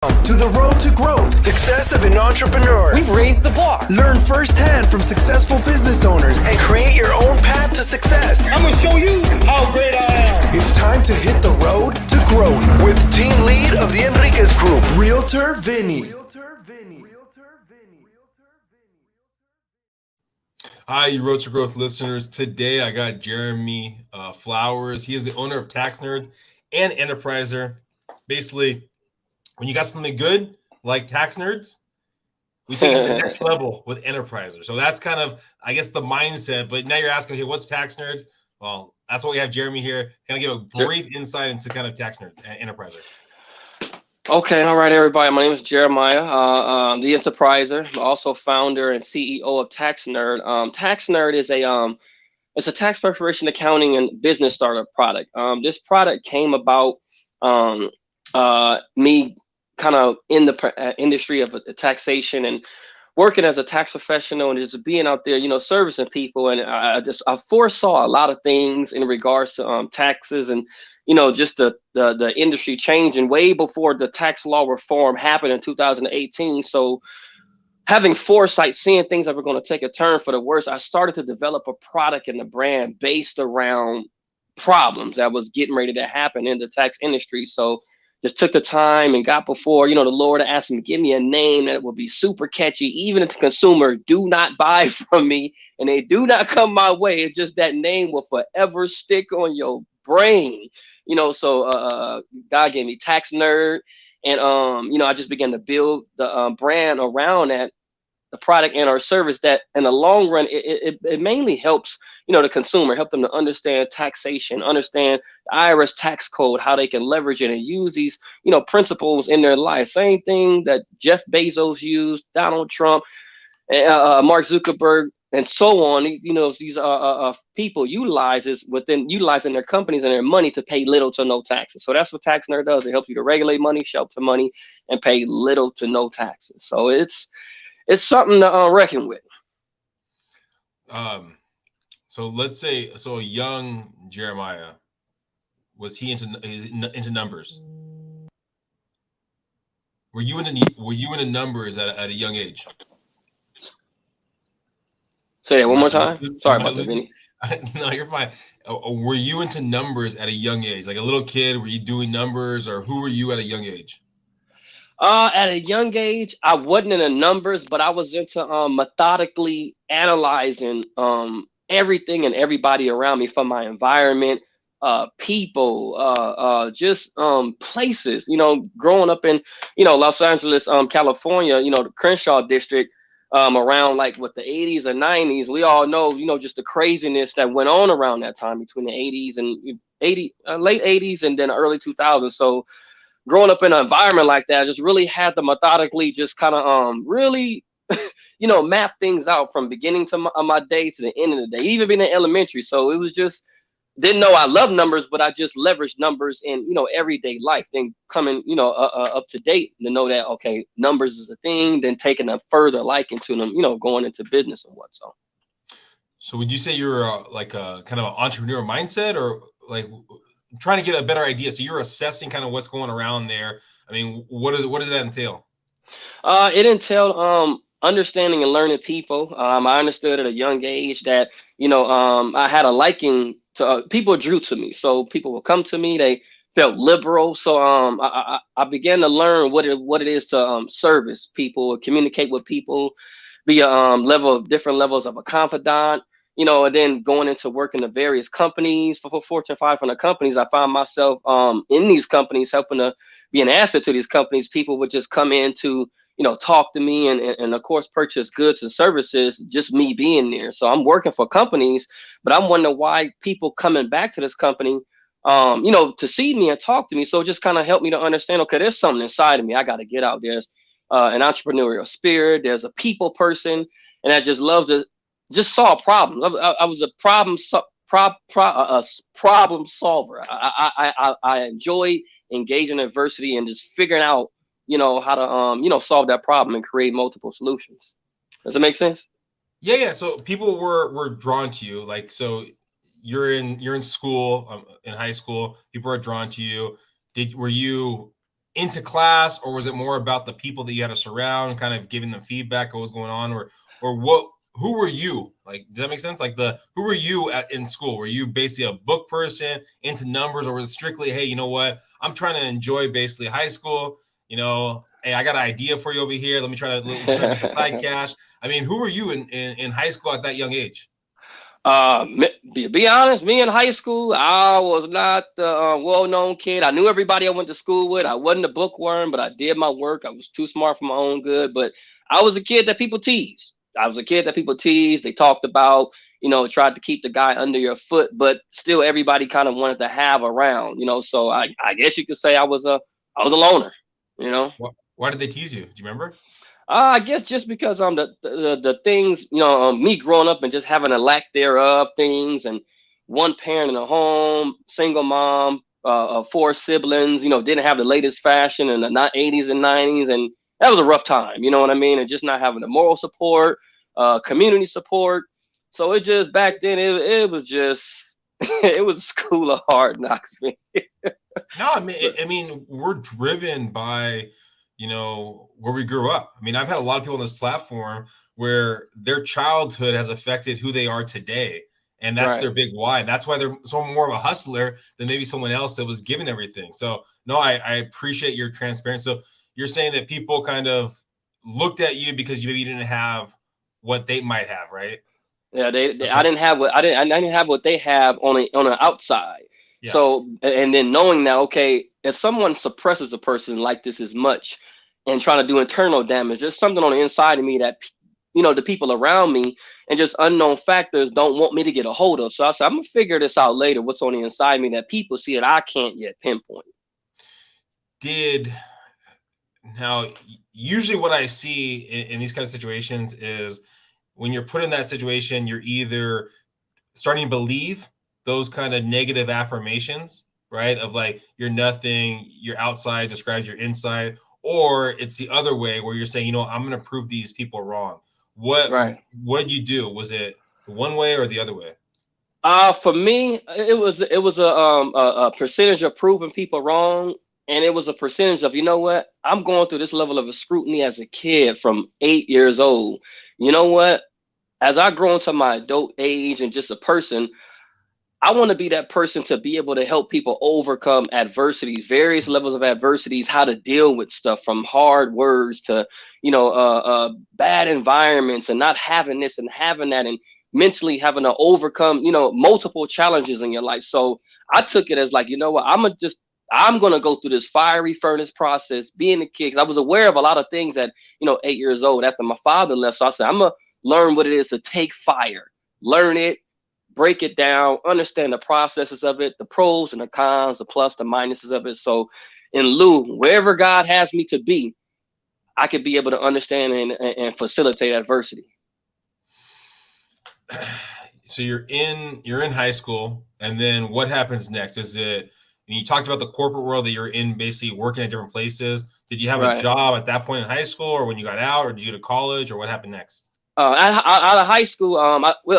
To the road to growth, success of an entrepreneur. We've raised the bar. Learn firsthand from successful business owners and create your own path to success. I'm going to show you how great I am. It's time to hit the road to growth with team lead of the Enriquez Group, Realtor Vinny. Hi, you Road to Growth listeners. Today I got Jeremy Flowers. He is the owner of TaxNerd and Enterpriser. Basically, when you got something good like TaxNerds, we take it to the next level with Enterpriser. So that's kind of, I guess, the mindset. But now you're asking, okay, what's TaxNerds? Well, that's why we have Jeremy here. Kind of give a brief insight into kind of TaxNerds and Enterpriser. Okay, all right, everybody. My name is Jeremiah, the Enterpriser. I'm also founder and CEO of TaxNerd. TaxNerd is it's a tax preparation, accounting, and business startup product. This product came about me kind of in the industry of taxation and working as a tax professional and just being out there, servicing people. And I foresaw a lot of things in regards to taxes and just the industry changing way before the tax law reform happened in 2018. So having foresight, seeing things that were going to take a turn for the worse, I started to develop a product and a brand based around problems that was getting ready to happen in the tax industry. So just took the time and got before, the Lord asked me, give me a name that will be super catchy, even if the consumer do not buy from me and they do not come my way. It's just that name will forever stick on your brain. So God gave me TaxNerd, and I just began to build the brand around that, the product and our service that in the long run, it mainly helps, the consumer, help them to understand taxation, understand the IRS tax code, how they can leverage it and use these, principles in their life. Same thing that Jeff Bezos used, Donald Trump, Mark Zuckerberg, and so on. These people utilizing their companies and their money to pay little to no taxes. So that's what TaxNerd does. It helps you to regulate money, shelter money, and pay little to no taxes. So it's something to reckon with. So let's say, a young Jeremiah, was he into numbers? Were you into numbers at a young age? Say that one more time. Sorry about that, Vinny. No, you're fine. Were you into numbers at a young age? Like a little kid, were you doing numbers, or who were you at a young age? At a young age, I wasn't into numbers, but I was into methodically analyzing everything and everybody around me, from my environment, people, just places. Growing up in Los Angeles, California, the Crenshaw district, around like with the 80s and 90s, we all know just the craziness that went on around that time between the 80s and late 80s and then early 2000s. So growing up in an environment like that, I just really had to methodically just kind of really map things out from beginning to my day to the end of the day, even being in elementary. So it was just, didn't know I love numbers, but I just leveraged numbers in everyday life. Then coming up to date to know that, okay, numbers is a thing, then taking a further liking to them, going into business and what. So would you say you're like a kind of an entrepreneur mindset, or like trying to get a better idea? So you're assessing kind of what's going around there. I mean, what does that entail? It entailed understanding and learning people. I understood at a young age that I had a liking to people. Drew to me, so people will come to me. They felt liberal, so I began to learn what it is to service people, communicate with people, be a different levels of a confidant. And then going into working in various companies for Fortune 500 companies, I found myself in these companies helping to be an asset to these companies. People would just come in to, talk to me and of course, purchase goods and services, just me being there. So I'm working for companies, but I'm wondering why people coming back to this company, to see me and talk to me. So it just kind of helped me to understand, okay, there's something inside of me I got to get out. There's an entrepreneurial spirit. There's a people person, and I just love to just solve problems. I was a problem solver. I enjoy engaging in adversity and just figuring out, how to solve that problem and create multiple solutions. Does it make sense? Yeah. So people were drawn to you. Like, so you're in school, in high school. People are drawn to you. Were you into class, or was it more about the people that you had to surround, kind of giving them feedback of what was going on, or what? Who were you? Like, does that make sense? Like, who were you in school? Were you basically a book person into numbers, or was it strictly, hey, you know what? I'm trying to enjoy basically high school. You know, hey, I got an idea for you over here. Let me try to make some side cash. I mean, who were you in high school at that young age? Be honest, me in high school, I was not the well-known kid. I knew everybody I went to school with. I wasn't a bookworm, but I did my work. I was too smart for my own good, but I was a kid that people teased. I was a kid that people teased. They talked about, tried to keep the guy under your foot, but still everybody kind of wanted to have around, So I guess you could say I was a loner, Why did they tease you? Do you remember? I guess just because the things, me growing up and just having a lack thereof things, and one parent in a home, single mom, four siblings, didn't have the latest fashion in the 80s and 90s, and that was a rough time, you know what I mean? And just not having the moral support, community support. So it just back then it was just it was a school of hard knocks, man. No, I mean, we're driven by, where we grew up. I mean, I've had a lot of people on this platform where their childhood has affected who they are today. And that's Right. their big why. That's why they're so more of a hustler than maybe someone else that was given everything. So no, I appreciate your transparency. So you're saying that people kind of looked at you because you maybe didn't have what they might have, right? Yeah, I Okay. didn't have what I didn't have what they have on the outside. Yeah. So and then knowing that, okay, if someone suppresses a person like this as much and trying to do internal damage, there's something on the inside of me that the people around me and just unknown factors don't want me to get a hold of. So I said, I'm gonna figure this out later. What's on the inside of me that people see that I can't yet pinpoint. Did Now, usually what I see in these kind of situations is when you're put in that situation, you're either starting to believe those kind of negative affirmations, right? Of like, you're nothing, your outside describes your inside, or it's the other way where you're saying, I'm going to prove these people wrong. What, Right. what did you do? Was it the one way or the other way? For me, it was a percentage of proving people wrong, and it was a percentage of, I'm going through this level of a scrutiny as a kid from 8 years old. You know what? As I grow into my adult age and just a person, I want to be that person to be able to help people overcome adversities, various levels of adversities, how to deal with stuff from hard words to, bad environments and not having this and having that and mentally having to overcome, multiple challenges in your life. So I took it as like, what, I'm gonna go through this fiery furnace process, being a kid. 'Cause I was aware of a lot of things at, 8 years old after my father left. So I said, I'm gonna learn what it is to take fire, learn it, break it down, understand the processes of it, the pros and the cons, the plus, the minuses of it. So in lieu, wherever God has me to be, I could be able to understand and facilitate adversity. So you're in high school, and then what happens next? Is it, and you talked about the corporate world that you're in, basically working at different places. Did you have a Right. job at that point in high school, or when you got out, or did you go to college, or what happened next? Out of high school,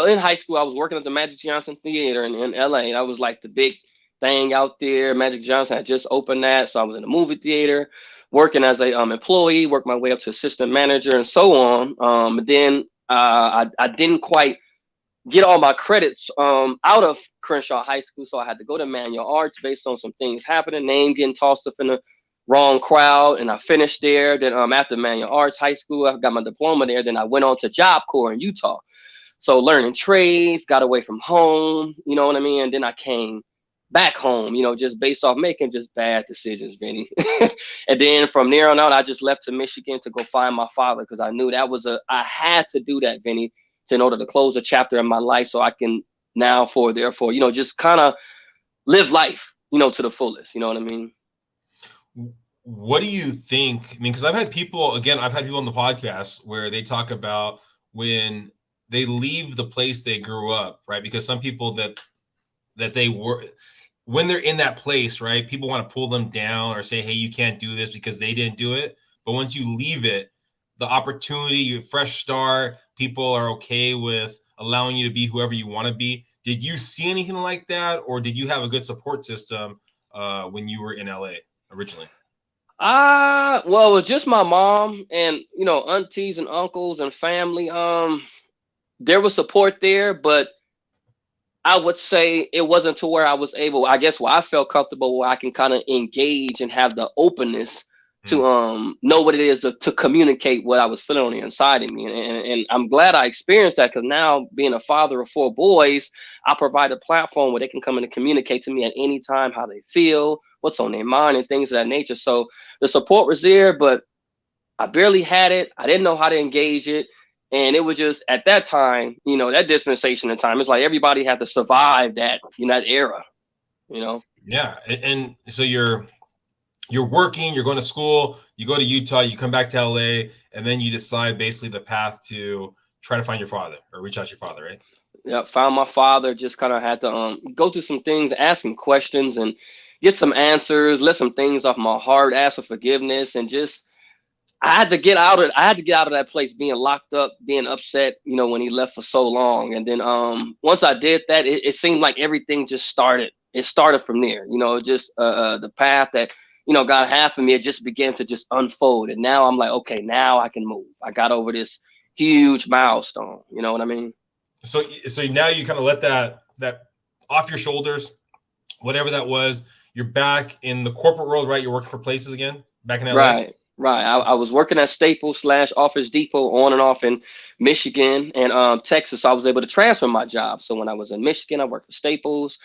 in high school, I was working at the Magic Johnson Theater in LA. That was like the big thing out there. Magic Johnson had just opened that, so I was in the movie theater, working as a employee, worked my way up to assistant manager, and so on. Then I didn't quite get all my credits out of Crenshaw High School, so I had to go to manual arts based on some things happening, name getting tossed up in the wrong crowd, and I finished there. Then after manual arts high school, I got my diploma there. Then I went on to Job Corps in Utah, so learning trades, got away from home, you know what I mean. And then I came back home, just based off making just bad decisions, Vinny. And then from there on out, I just left to Michigan to go find my father because I knew I had to do that, Vinny, in order to close a chapter in my life so I can now therefore, just kind of live life, to the fullest. You know what I mean? What do you think? I mean, because I've had people on the podcast where they talk about when they leave the place they grew up, right? Because some people that they were, when they're in that place, right, people want to pull them down or say, hey, you can't do this because they didn't do it. But once you leave it, the opportunity, you fresh start, people are okay with allowing you to be whoever you want to be. Did you see anything like that, or did you have a good support system when you were in LA originally? Well, it was just my mom and, aunties and uncles and family. There was support there, but I would say it wasn't to where I was able, I guess, where I felt comfortable, where I can kind of engage and have the openness to Mm. know what it is to communicate what I was feeling on the inside of me. And I'm glad I experienced that, because now, being a father of 4 boys, I provide a platform where they can come in and communicate to me at any time how they feel, what's on their mind, and things of that nature. So the support was there, but I barely had it. I didn't know how to engage it. And it was just at that time, that dispensation of time, it's like everybody had to survive that era, you know? Yeah. And so you're working, you're going to school, you go to Utah, you come back to LA, and then you decide basically the path to try to find your father or reach out to your father, right? Yeah, found my father, just kind of had to go through some things, ask some questions and get some answers, let some things off my heart, ask for forgiveness, and just I had to get out of that place, being locked up, being upset, when he left for so long. And then once I did that, it seemed like everything just started. It started from there, just the path that, God had for me, it just began to just unfold. And now I'm like, okay, now I can move. I got over this huge milestone. You know what I mean? So now you kind of let that off your shoulders, whatever that was. You're back in the corporate world, right? You're working for places again, back in LA. Right, right. I was working at Staples slash Office Depot on and off in Michigan and Texas. So I was able to transfer my job. So when I was in Michigan, I worked for Staples.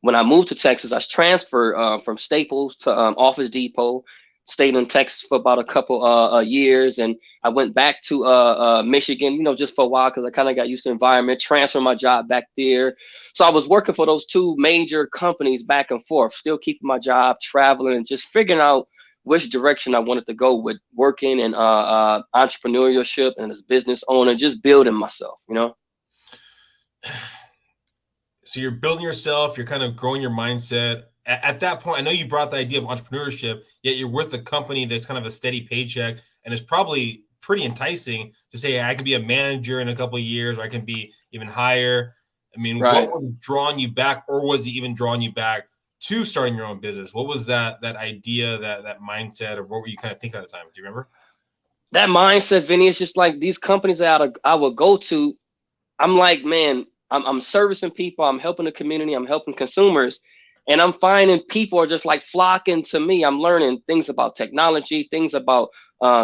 When I moved to Texas, I transferred from Staples to Office Depot. Stayed in Texas for about a couple years, and I went back to Michigan, just for a while, because I kind of got used to the environment. Transferred my job back there, so I was working for those two major companies back and forth, still keeping my job, traveling, and just figuring out which direction I wanted to go with working and entrepreneurship and as business owner, just building myself. So you're building yourself, you're kind of growing your mindset. At that point, I know you brought the idea of entrepreneurship, yet you're with a company that's kind of a steady paycheck, and it's probably pretty enticing to say, hey, I could be a manager in a couple of years, or I can be even higher. I mean, Right. what was drawing you back, or was it even drawing you back to starting your own business? What was that idea, that mindset, or what were you kind of thinking at the time? Do you remember? That mindset, Vinny, is just like these companies that I would go to. I'm like, man, I'm servicing people, I'm helping the community, I'm helping consumers, and I'm finding people are just like flocking to me. I'm learning things about technology, things about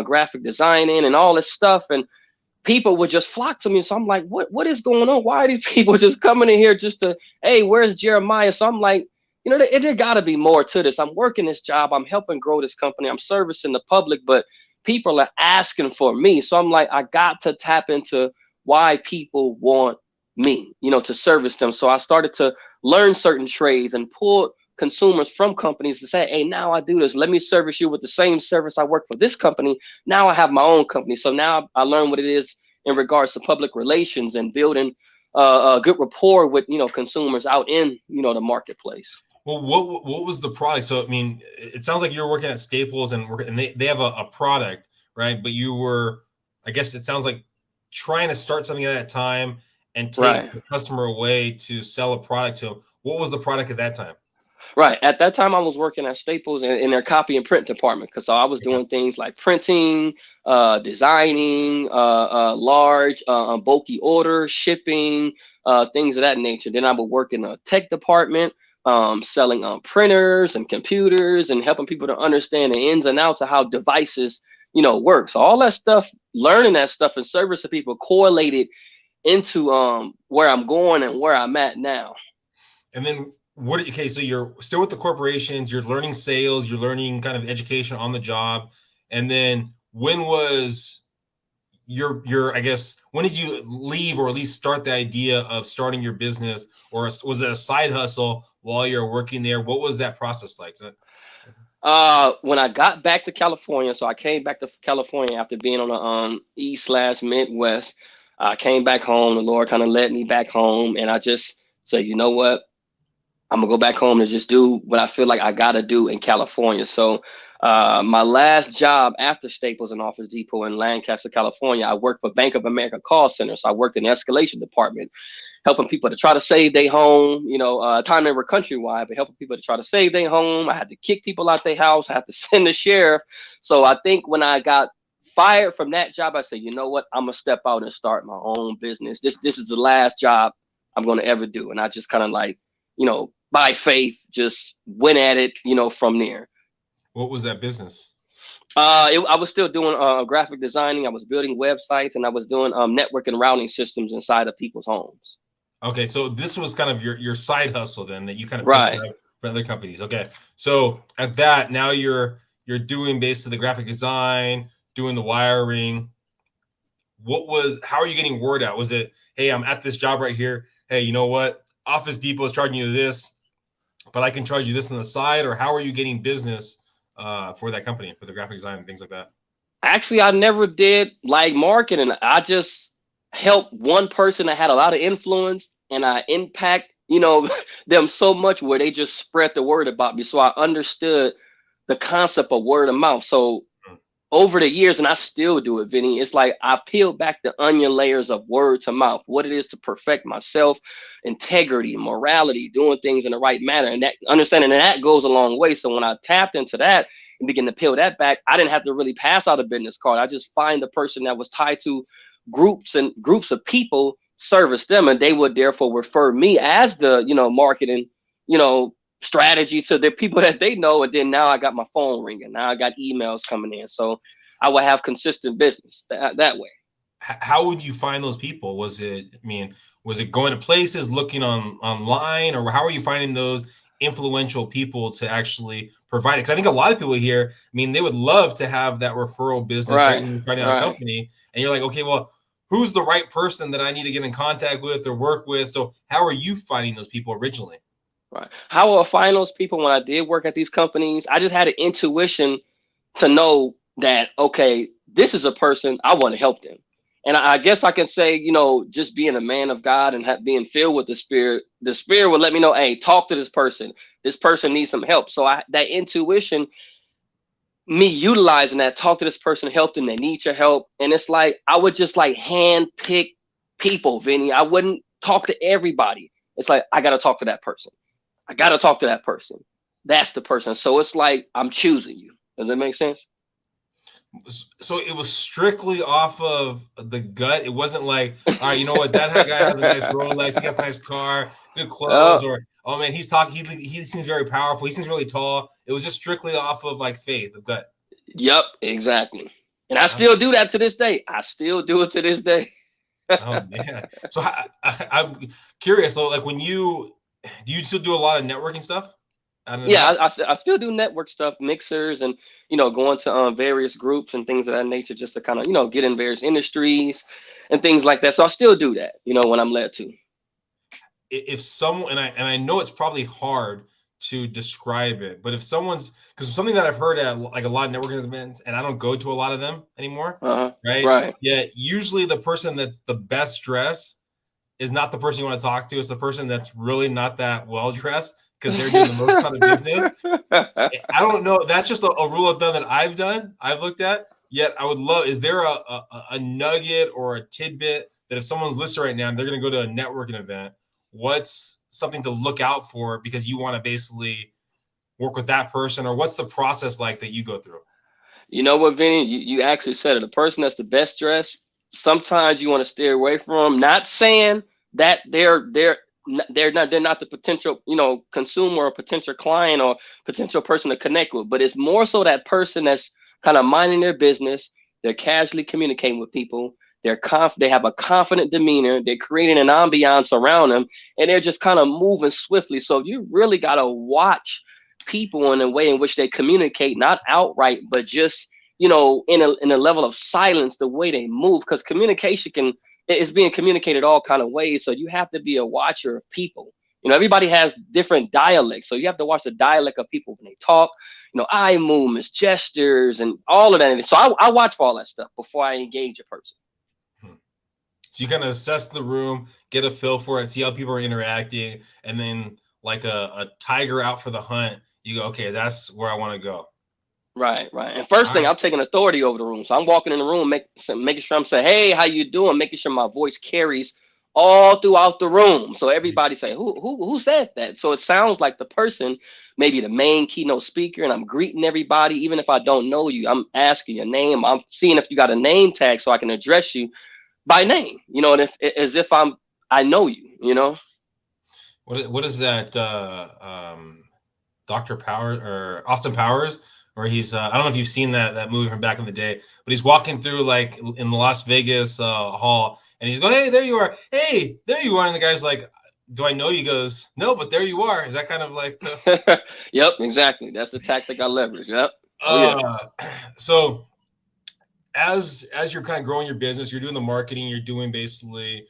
graphic designing, and all this stuff, and people would just flock to me. So I'm like, what is going on? Why are these people just coming in here just to, hey, where's Jeremiah? So I'm like, there got to be more to this. I'm working this job, I'm helping grow this company, I'm servicing the public, but people are asking for me. So I'm like, I got to tap into why people want me, to service them. So I started to learn certain trades and pull consumers from companies to say, hey, now I do this. Let me service you with the same service I work for this company. Now I have my own company. So now I learn what it is in regards to public relations and building a good rapport with, consumers out in, the marketplace. Well, what was the product? So, I mean, it sounds like you're working at Staples and they have a product, right? But you were, I guess it sounds like, trying to start something at that time and take Right. the customer away to sell a product to them. What was the product at that time? Right. At that time, I was working at Staples in their copy and print department, because I was doing things like printing, designing, large, bulky orders, shipping, things of that nature. Then I would work in a tech department, selling printers and computers and helping people to understand the ins and outs of how devices, work. So all that stuff, learning that stuff and service to people correlated into where I'm going and where I'm at now. And then okay, so you're still with the corporations, you're learning sales, you're learning kind of education on the job. And then when was I guess, when did you leave, or at least start the idea of starting your business, or was it a side hustle while you're working there? What was that process like? When I got back to California, so I came back to California after being on the East/Midwest. I came back home. The Lord kind of led me back home, and I just said, you know what? I'm gonna go back home and just do what I feel like I gotta do in California. So my last job after Staples and Office Depot in Lancaster, California, I worked for Bank of America call center. So I worked in the escalation department. helping people to try to save their home. Time they were countrywide, but helping people to try to save their home. I had to kick people out their house. I had to send the sheriff. So I think when I got fired from that job, I said, you know what? I'm gonna step out and start my own business. This is the last job I'm gonna ever do. And I just kind of like, by faith, just went at it, from there. What was that business? I was still doing graphic designing. I was building websites, and I was doing network and routing systems inside of people's homes. Okay, so this was kind of your side hustle then that you kind of right picked up for other companies. Okay, so at that now you're doing basically the graphic design, doing the wiring. How are you getting word out? Was it, hey, I'm at this job right here. Hey, you know what? Office Depot is charging you this, but I can charge you this on the side. Or how are you getting business for that company, for the graphic design and things like that? Actually, I never did like marketing. I just helped one person that had a lot of influence, and I impact, them so much where they just spread the word about me. So I understood the concept of word of mouth. So over the years, and I still do it, Vinny, it's like I peel back the onion layers of word to mouth, what it is to perfect myself, integrity, morality, doing things in the right manner. And that understanding that goes a long way. So when I tapped into that and begin to peel that back, I didn't have to really pass out a business card. I just find the person that was tied to groups of people, service them, and they would therefore refer me as the, marketing, strategy to the people that they know. And then now I got my phone ringing. Now I got emails coming in. So I would have consistent business that way. How would you find those people? Was it going to places, looking online, or how are you finding those influential people to actually provide it? Because I think a lot of people here, they would love to have that referral business, right? When you're finding out a company and you're like, okay, well, who's the right person that I need to get in contact with or work with? So how are you finding those people originally? Right. How will I find those people? When I did work at these companies, I just had an intuition to know that, okay, this is a person I want to help them. And I guess I can say, just being a man of God and being filled with the Spirit would let me know, hey, talk to this person. This person needs some help. So that intuition, me utilizing that, talk to this person, help them, they need your help. And it's like, I would just like hand pick people, Vinny. I wouldn't talk to everybody. It's like, I got to talk to that person. I got to talk to that person. That's the person. So it's like, I'm choosing you. Does that make sense? So it was strictly off of the gut. It wasn't like, all right, you know what? That guy has a nice Rolex. He has a nice car, good clothes, or, oh man, he's talking. He seems very powerful. He seems really tall. It was just strictly off of like faith, of gut. Yep, exactly. And I still do that to this day. I still do it to this day. Oh man. So I'm curious. So like do you still do a lot of networking stuff? Yeah, I still do network stuff, mixers, and going to various groups and things of that nature, just to kind of get in various industries and things like that. So I still do that, when I'm led to. If someone, and I know it's probably hard to describe it, but because something that I've heard at like a lot of networking events, and I don't go to a lot of them anymore, right? Yeah, usually the person that's the best dressed is not the person you want to talk to. It's the person that's really not that well dressed, because they're doing the most kind of business. I don't know. That's just a rule of thumb that I've looked at. Yet I would love, is there a nugget or a tidbit that if someone's listening right now and they're going to go to a networking event, what's something to look out for because you want to basically work with that person? Or what's the process like that you go through? You know what, Vinny? You actually said it. The person that's the best dressed, sometimes you want to steer away from them. Not saying that they're not the potential consumer or potential client or potential person to connect with, but it's more so that person that's kind of minding their business. They're casually communicating with people. They have a confident demeanor. They're creating an ambiance around them, and they're just kind of moving swiftly. So you really got to watch people in a way in which they communicate, not outright, but just in a level of silence, the way they move, because communication is being communicated all kind of ways. So you have to be a watcher of people. Everybody has different dialects. So you have to watch the dialect of people when they talk, eye movements, gestures, and all of that. So I watch for all that stuff before I engage a person. So you kind of assess the room, get a feel for it, see how people are interacting. And then like a tiger out for the hunt, you go, okay, that's where I want to go. Right. And first thing, I'm taking authority over the room. So I'm walking in the room, making sure I'm saying, hey, how you doing? Making sure my voice carries all throughout the room. So everybody say, who said that? So it sounds like the person, maybe the main keynote speaker, and I'm greeting everybody, even if I don't know you. I'm asking your name. I'm seeing if you got a name tag so I can address you by name, you know, and as if I know you, you know. What is that? Dr. Powers or Austin Powers, where he's I don't know if you've seen that movie from back in the day, but he's walking through like in the Las Vegas hall, and he's going, "Hey, there you are! Hey, there you are!" And the guy's like, "Do I know you?" He goes, "No, but there you are." Is that kind of like the? Yep, exactly. That's the tactic I leverage. Yep. Oh yeah. So as you're kind of growing your business, you're doing the marketing, you're doing basically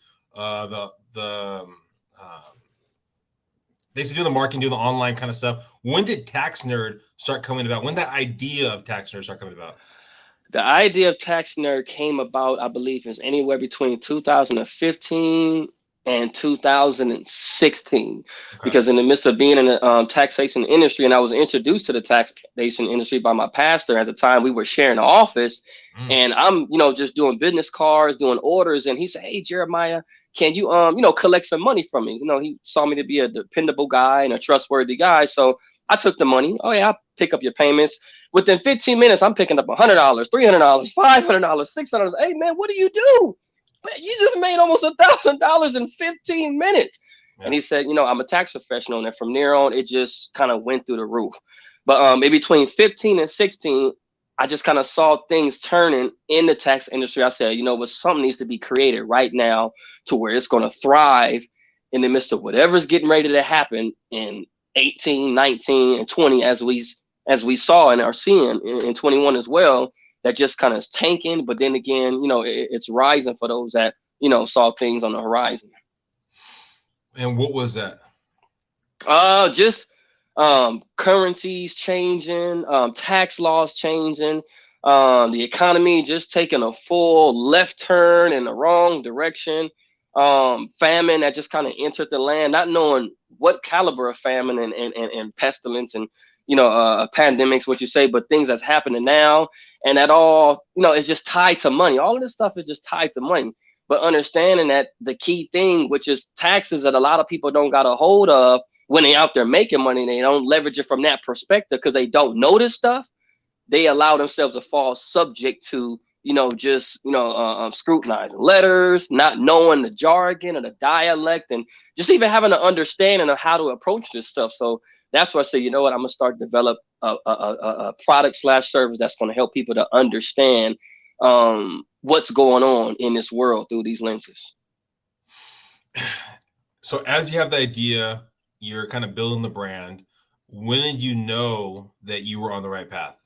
basically do the marketing, do the online kind of stuff. When did TaxNerd start coming about? When that idea of TaxNerd start coming about? The idea of TaxNerd came about, I believe, is anywhere between 2015 and 2016. Okay. Because in the midst of being in the taxation industry, and I was introduced to the taxation industry by my pastor at the time. We were sharing an office, and I'm, you know, just doing business cards, doing orders, and he said, "Hey, Jeremiah, can you, you know, collect some money from me?" You know, he saw me to be a dependable guy and a trustworthy guy, so I took the money. Oh yeah, I'll pick up your payments. Within 15 minutes, I'm picking up $100, $300, $500, $600. Hey man, what do you do? Man, you just made almost $1,000 in 15 minutes. Yeah. And he said, you know, I'm a tax professional, and from there on, it just kind of went through the roof. But in between 15 and 16, I just kind of saw things turning in the tax industry. I said, you know what, something needs to be created right now to where it's going to thrive in the midst of whatever's getting ready to happen in 18, 19, and 20, as we saw and are seeing in 21 as well. That just kind of is tanking, but then again, you know, it's rising for those that, you know, saw things on the horizon. And what was that? Just currencies changing, tax laws changing, the economy just taking a full left turn in the wrong direction. Famine that just kind of entered the land, not knowing what caliber of famine and pestilence and, you know, pandemics, what you say, but things that's happening now, and that all, you know, is just tied to money. All of this stuff is just tied to money. But understanding that the key thing, which is taxes, that a lot of people don't got a hold of when they out there making money, they don't leverage it from that perspective because they don't know this stuff. They allow themselves to fall subject to, you know, just, you know, scrutinizing letters, not knowing the jargon or the dialect, and just even having an understanding of how to approach this stuff. So that's why I say, you know what, I'm gonna start to develop a product / service that's going to help people to understand what's going on in this world through these lenses. So as you have the idea, you're kind of building the brand. When did you know that you were on the right path?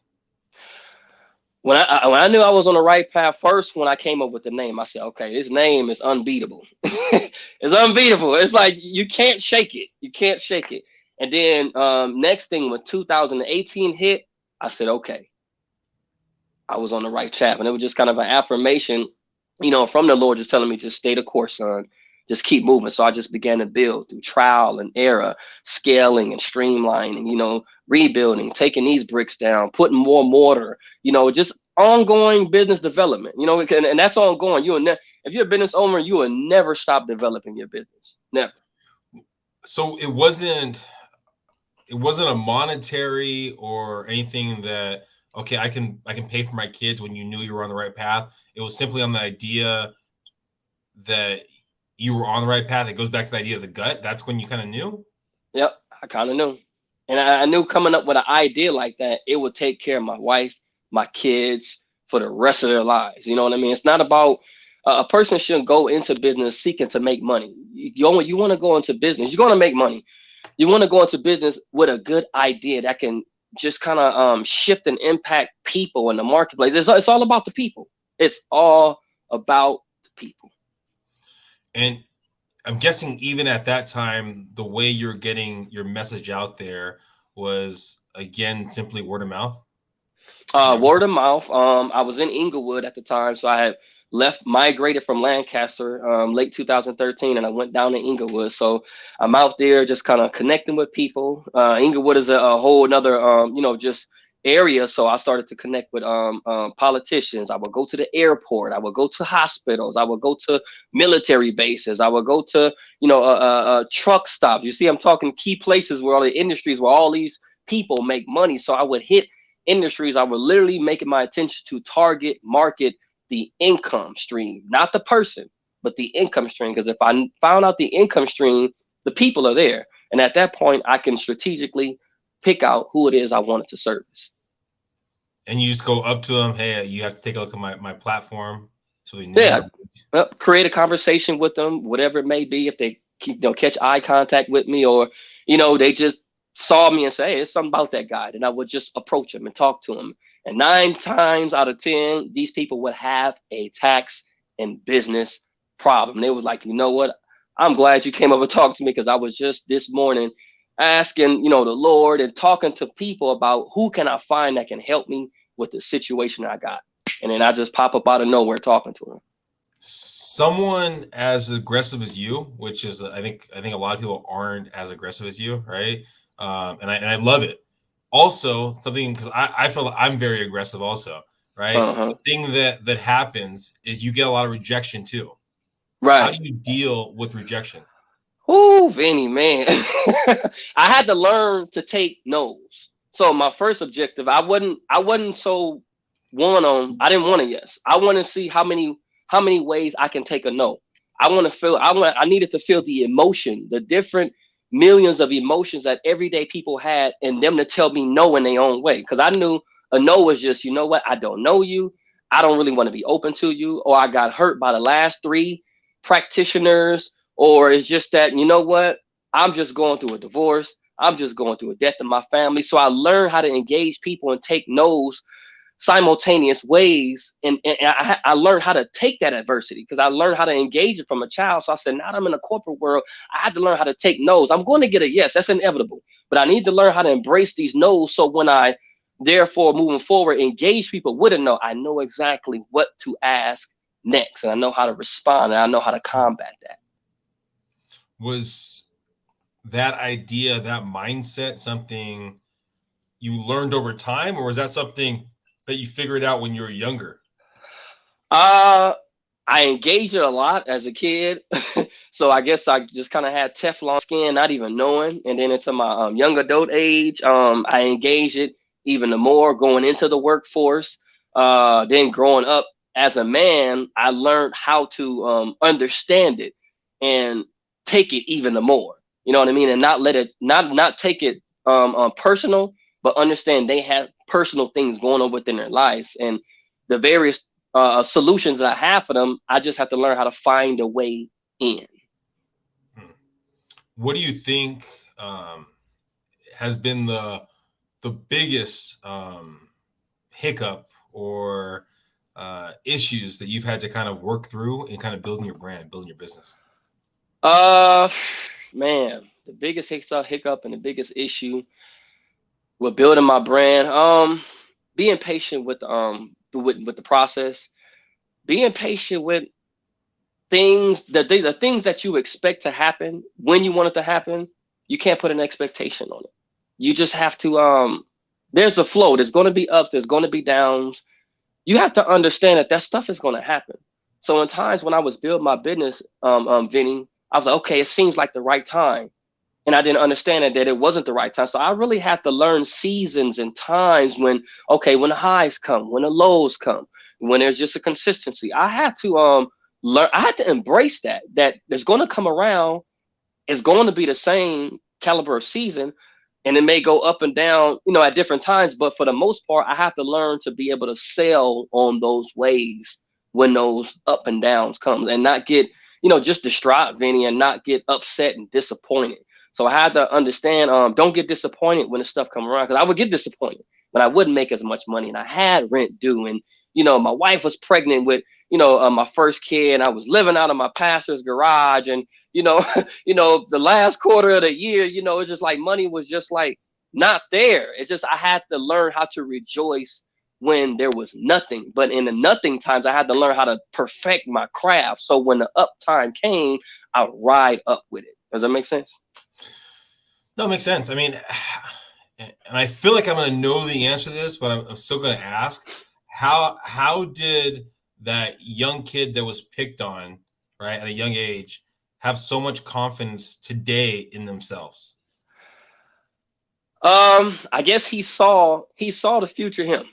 When I knew I was on the right path, first, when I came up with the name, I said, okay, this name is unbeatable. It's unbeatable. It's like you can't shake it. You can't shake it. And then next thing, when 2018 hit, I said, okay, I was on the right track. And it was just kind of an affirmation, you know, from the Lord, just telling me, just stay the course, son. Just keep moving. So I just began to build through trial and error, scaling and streamlining, you know, rebuilding, taking these bricks down, putting more mortar, you know, just ongoing business development, you know, and that's ongoing. If you're a business owner, you will never stop developing your business. Never. So it wasn't a monetary or anything that, okay, I can pay for my kids when you knew you were on the right path. It was simply on the idea that you were on the right path. It goes back to the idea of the gut. That's when you kind of knew? Yep, I kind of knew. And I knew coming up with an idea like that, it would take care of my wife, my kids for the rest of their lives. You know what I mean? It's not about a person shouldn't go into business seeking to make money. You want to go into business. You're going to make money. You want to go into business with a good idea that can just kind of shift and impact people in the marketplace. It's all about the people. It's all about the people. And I'm guessing even at that time, the way you're getting your message out there was, again, simply word of mouth? Word of mouth. I was in Inglewood at the time, so I had migrated from Lancaster late 2013, and I went down to Inglewood. So I'm out there just kind of connecting with people. Inglewood is a whole another, you know, just area. So I started to connect with politicians. I would go to the airport. I would go to hospitals. I would go to military bases. I would go to, truck stops. You see, I'm talking key places where all the industries where all these people make money. So I would hit industries. I would literally make it my attention to target market the income stream, not the person, but the income stream. Because if I found out the income stream, the people are there. And at that point, I can strategically pick out who it is I wanted to service. And you just go up to them, hey, you have to take a look at my platform. So we know. Yeah, create a conversation with them, whatever it may be. If they catch eye contact with me, or they just saw me and say, hey, it's something about that guy, then I would just approach him and talk to him. And 9 times out of 10, these people would have a tax and business problem. They was like, you know what? I'm glad you came up and talked to me, because I was just this morning asking, the Lord and talking to people about who can I find that can help me with the situation I got. And then I just pop up out of nowhere talking to them. Someone as aggressive as you, which is, I think a lot of people aren't as aggressive as you, right? And I love it. Also, something, because I feel like I'm very aggressive also, right? The thing that happens is you get a lot of rejection too. Right. How do you deal with rejection? Oh, Vinny, man. I had to learn to take no's. So my first objective, I wasn't so I didn't want a yes. I want to see how many ways I can take a no. I needed to feel the emotion, the different millions of emotions that everyday people had, and them to tell me no in their own way. Because I knew a no was just, you know what, I don't know you. I don't really want to be open to you, or I got hurt by the last 3 practitioners, or it's just that, you know what, I'm just going through a divorce. I'm just going through a death in my family. So I learned how to engage people and take no's simultaneous ways. And I learned how to take that adversity, because I learned how to engage it from a child. So I said, now that I'm in the corporate world, I had to learn how to take no's. I'm going to get a yes. That's inevitable. But I need to learn how to embrace these no's. So when I, therefore, moving forward, engage people with a no, I know exactly what to ask next. And I know how to respond. And I know how to combat that. Was that idea, that mindset, something you learned over time, or was that something that you figured out when you were younger? I engaged it a lot as a kid. So I guess I just kind of had Teflon skin, not even knowing. And then into my young adult age, I engaged it even more going into the workforce. Then growing up as a man, I learned how to understand it and take it even more. You know what I mean? And not let it, not take it personal, but understand they have personal things going on within their lives, and the various solutions that I have for them, I just have to learn how to find a way in. What do you think has been the biggest hiccup or issues that you've had to kind of work through in kind of building your brand, building your business? Man, the biggest hiccup and the biggest issue with building my brand, being patient with the process, being patient with things, the things that you expect to happen when you want it to happen. You can't put an expectation on it. You just have to, there's a flow. There's going to be ups. There's going to be downs. You have to understand that stuff is going to happen. So in times when I was building my business, Vinny, I was like, okay, it seems like the right time. And I didn't understand that it wasn't the right time. So I really had to learn seasons and times when the highs come, when the lows come, when there's just a consistency. I had to learn, I had to embrace that it's going to come around. It's going to be the same caliber of season, and it may go up and down, at different times. But for the most part, I have to learn to be able to sail on those waves when those up and downs come, and not get, just distraught, Vinny, and not get upset and disappointed. So I had to understand, don't get disappointed when the stuff come around, because I would get disappointed when I wouldn't make as much money, and I had rent due, and my wife was pregnant with my first kid, and I was living out of my pastor's garage, and the last quarter of the year, it's just like money was just like not there. It's just I had to learn how to rejoice when there was nothing, but in the nothing times, I had to learn how to perfect my craft. So when the up time came, I'd ride up with it. Does that make sense? No, it makes sense. I mean, and I feel like I'm going to know the answer to this, but I'm still going to ask, how did that young kid that was picked on, right, at a young age, have so much confidence today in themselves? I guess he saw the future him.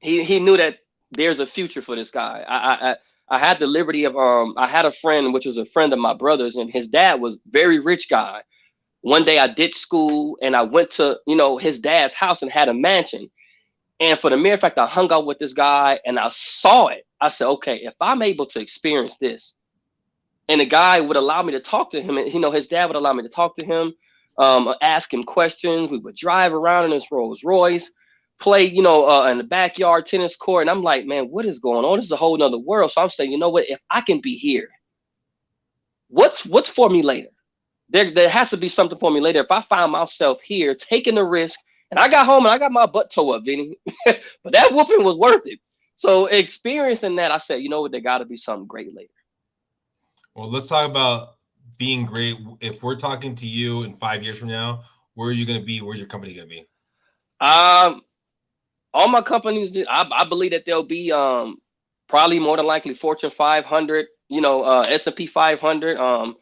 He knew that there's a future for this guy. I had the liberty of I had a friend which was a friend of my brother's, and his dad was very rich guy. One day I ditched school and I went to, his dad's house and had a mansion. And for the mere fact I hung out with this guy and I saw it, I said, okay, if I'm able to experience this, and the guy would allow me to talk to him, and his dad would allow me to talk to him, ask him questions. We would drive around in this Rolls Royce, play, in the backyard tennis court. And I'm like, man, what is going on? This is a whole nother world. So I'm saying, you know what? If I can be here, what's for me later? There has to be something for me later. If I find myself here taking the risk, and I got home and I got my butt toe up, Vinny, but that whooping was worth it. So experiencing that, I said, you know what? There got to be something great later. Well, let's talk about being great. If we're talking to you in 5 years from now, where are you going to be? Where's your company going to be? All my companies, I believe that they'll be probably more than likely Fortune 500, S&P 500,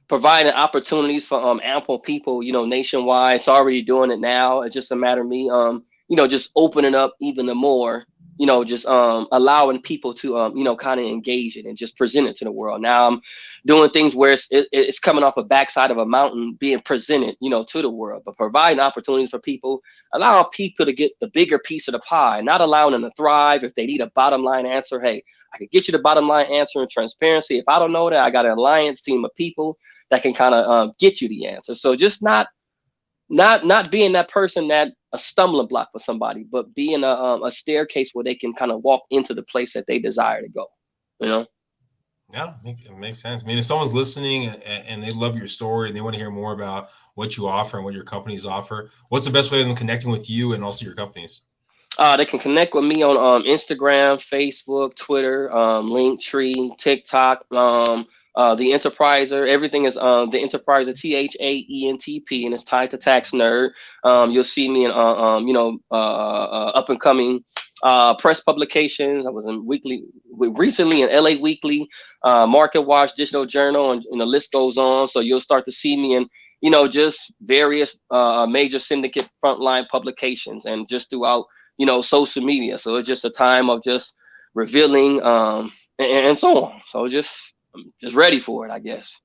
providing opportunities for ample people, nationwide. It's already doing it now. It's just a matter of me, just opening up even more, just allowing people to, kind of engage it and just present it to the world. Now I'm doing things where it's coming off a backside of a mountain being presented, to the world, but providing opportunities for people, allowing people to get the bigger piece of the pie, not allowing them to thrive. If they need a bottom line answer, hey, I can get you the bottom line answer in transparency. If I don't know that, I got an alliance team of people that can kind of get you the answer. So just not being that person that a stumbling block for somebody, but being a staircase where they can kind of walk into the place that they desire to go. Yeah, it makes sense. I mean, if someone's listening and they love your story and they want to hear more about what you offer and what your companies offer, what's the best way of them connecting with you and also your companies? They can connect with me on Instagram, Facebook, Twitter, Linktree, TikTok, the Enterpriser. Everything is the Enterpriser, THAENTP, and it's tied to TaxNerd. You'll see me in up and coming press publications. I was recently in LA Weekly, Market Watch, Digital Journal, and the list goes on. So you'll start to see me in just various major syndicate frontline publications and just throughout social media. So it's just a time of just revealing and so on. So just ready for it, I guess.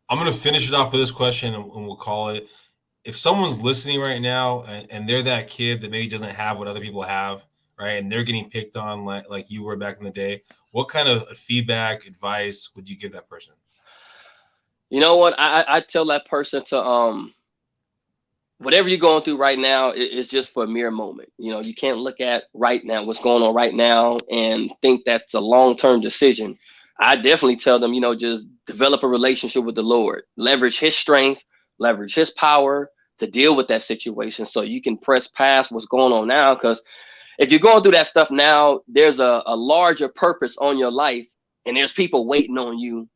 I'm going to finish it off with this question and we'll call it. If someone's listening right now and they're that kid that maybe doesn't have what other people have, right, and they're getting picked on like you were back in the day, what kind of feedback, advice would you give that person? You know what? I tell that person to whatever you're going through right now is just for a mere moment. You can't look at right now, what's going on right now, and think that's a long-term decision. I definitely tell them, just develop a relationship with the Lord, leverage his strength, leverage his power to deal with that situation so you can press past what's going on now. Because if you're going through that stuff now, there's a larger purpose on your life, and there's people waiting on you,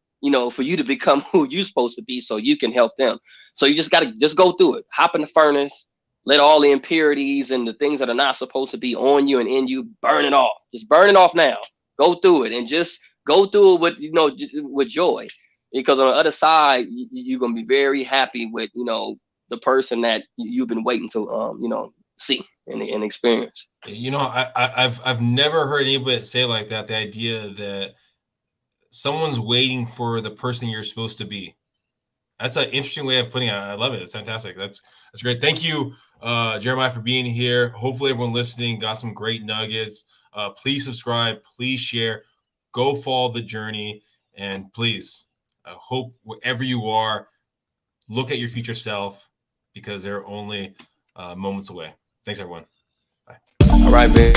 for you to become who you're supposed to be so you can help them. So you just got to just go through it. Hop in the furnace, let all the impurities and the things that are not supposed to be on you and in you, burn it off. Just burn it off now. Go through it and just go through it with, with joy. Because on the other side, you're going to be very happy with, the person that you've been waiting to, see and experience. I've never heard anybody say it like that. The idea that someone's waiting for the person you're supposed to be. That's an interesting way of putting it. I love it. It's fantastic. That's great. Thank you, Jeremiah, for being here. Hopefully everyone listening got some great nuggets. Please subscribe. Please share. Go follow the journey. And please, I hope wherever you are, look at your future self because they're only moments away. Thanks, everyone. Bye. All right, man.